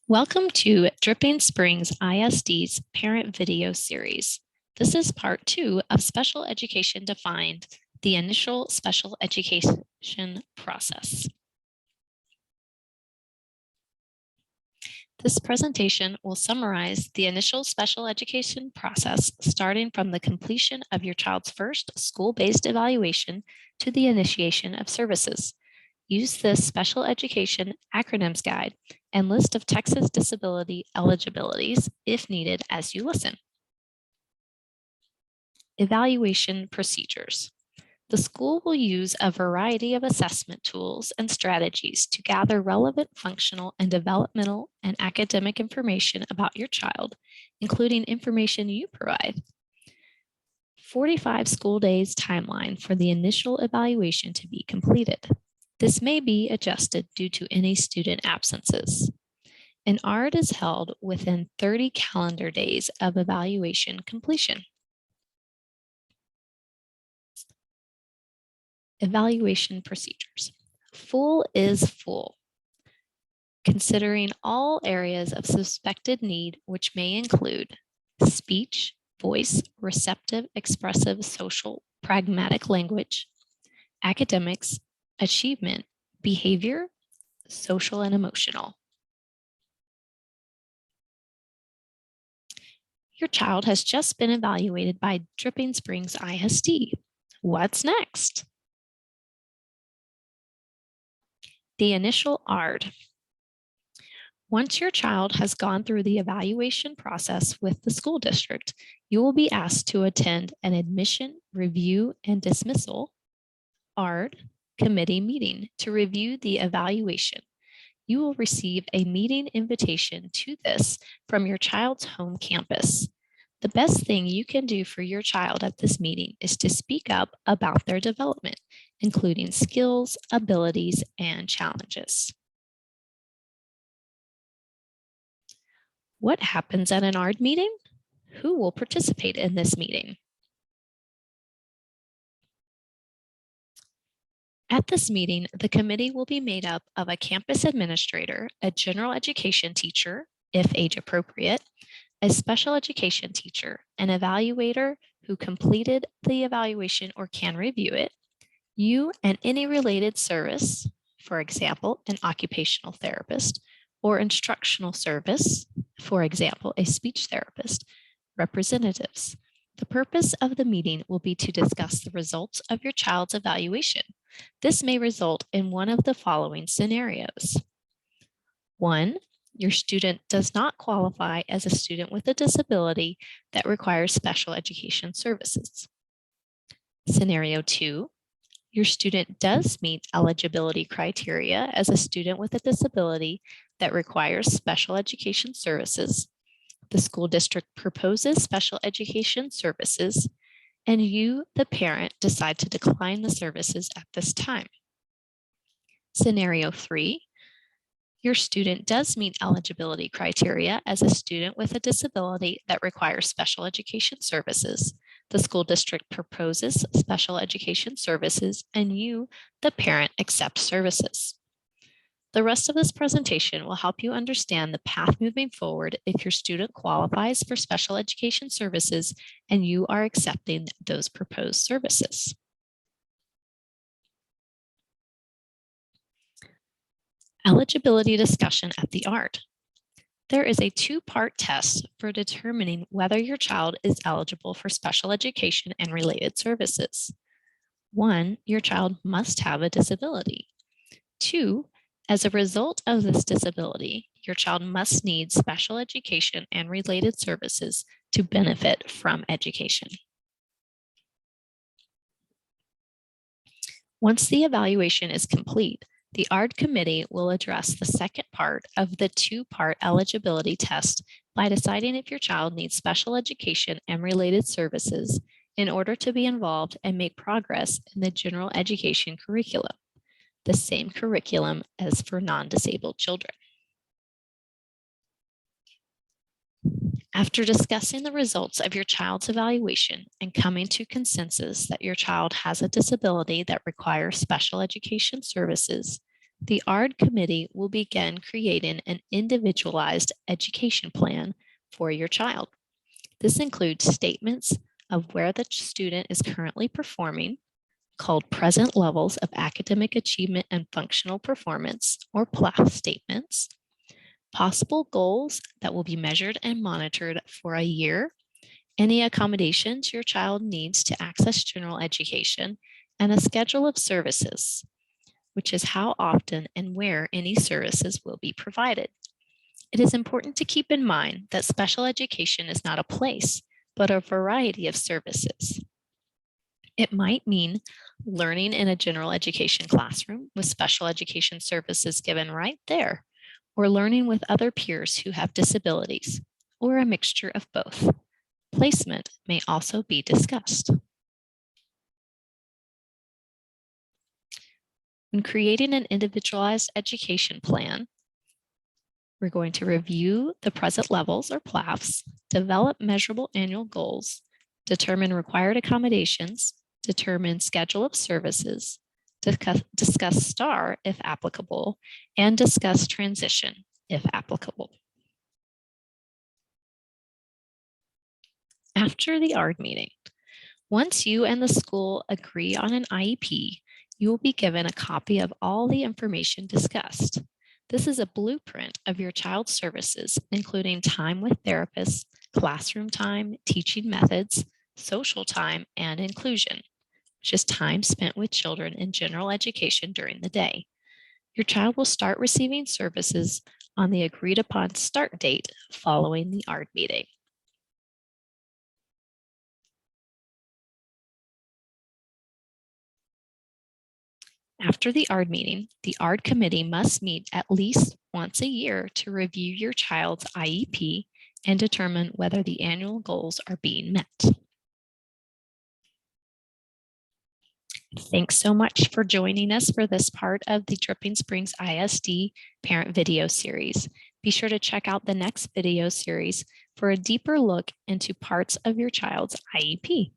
Welcome to Dripping Springs ISD's Parent Video Series. This is part 2 of Special Education Defined, the initial special education process. This presentation will summarize the initial special education process starting from the completion of your child's first school-based evaluation to the initiation of services. Use this special education acronyms guide and list of Texas disability eligibilities if needed as you listen. Evaluation procedures. The school will use a variety of assessment tools and strategies to gather relevant functional and developmental and academic information about your child, including information you provide. 45 school days timeline for the initial evaluation to be completed. This may be adjusted due to any student absences. An ARD is held within 30 calendar days of evaluation completion. Evaluation procedures. Full is full, considering all areas of suspected need, which may include speech, voice, receptive, expressive, social, pragmatic language, academics, achievement, behavior, social, and emotional. Your child has just been evaluated by Dripping Springs ISD. What's next? The initial ARD. Once your child has gone through the evaluation process with the school district, you will be asked to attend an admission, review, and dismissal ARD committee meeting to review the evaluation. You will receive a meeting invitation to this from your child's home campus. The best thing you can do for your child at this meeting is to speak up about their development, including skills, abilities, and challenges. What happens at an ARD meeting? Who will participate in this meeting? At this meeting, the committee will be made up of a campus administrator, a general education teacher, if age appropriate, a special education teacher, an evaluator who completed the evaluation or can review it, you and any related service, for example, an occupational therapist, or instructional service, for example, a speech therapist, representatives. The purpose of the meeting will be to discuss the results of your child's evaluation. This may result in one of the following scenarios. 1, your student does not qualify as a student with a disability that requires special education services. Scenario 2, your student does meet eligibility criteria as a student with a disability that requires special education services. The school district proposes special education services, and you, the parent, decide to decline the services at this time. Scenario 3, your student does meet eligibility criteria as a student with a disability that requires special education services. The school district proposes special education services, and you, the parent, accept services. The rest of this presentation will help you understand the path moving forward if your student qualifies for special education services and you are accepting those proposed services. Eligibility discussion at the ARD. There is a 2-part test for determining whether your child is eligible for special education and related services. 1, your child must have a disability. 2, as a result of this disability, your child must need special education and related services to benefit from education. Once the evaluation is complete, the ARD committee will address the second part of the 2-part eligibility test by deciding if your child needs special education and related services in order to be involved and make progress in the general education curriculum, the same curriculum as for non-disabled children. After discussing the results of your child's evaluation and coming to consensus that your child has a disability that requires special education services, The ARD committee will begin creating an individualized education plan for your child. This includes statements of where the student is currently performing, called present levels of academic achievement and functional performance, or PLAF statements, possible goals that will be measured and monitored for a year, any accommodations your child needs to access general education, and a schedule of services, which is how often and where any services will be provided. It is important to keep in mind that special education is not a place, but a variety of services. It might mean learning in a general education classroom with special education services given right there, or learning with other peers who have disabilities, or a mixture of both. Placement may also be discussed. When creating an individualized education plan, we're going to review the present levels or PLAFs, develop measurable annual goals, determine required accommodations, determine schedule of services, discuss STAR if applicable, and discuss transition if applicable. After the ARD meeting, once you and the school agree on an IEP, you will be given a copy of all the information discussed. This is a blueprint of your child's services, including time with therapists, classroom time, teaching methods, social time, and inclusion, which is time spent with children in general education during the day. Your child will start receiving services on the agreed upon start date following the ARD meeting. After the ARD meeting, the ARD committee must meet at least once a year to review your child's IEP and determine whether the annual goals are being met. Thanks so much for joining us for this part of the Dripping Springs ISD parent video series. Be sure to check out the next video series for a deeper look into parts of your child's IEP.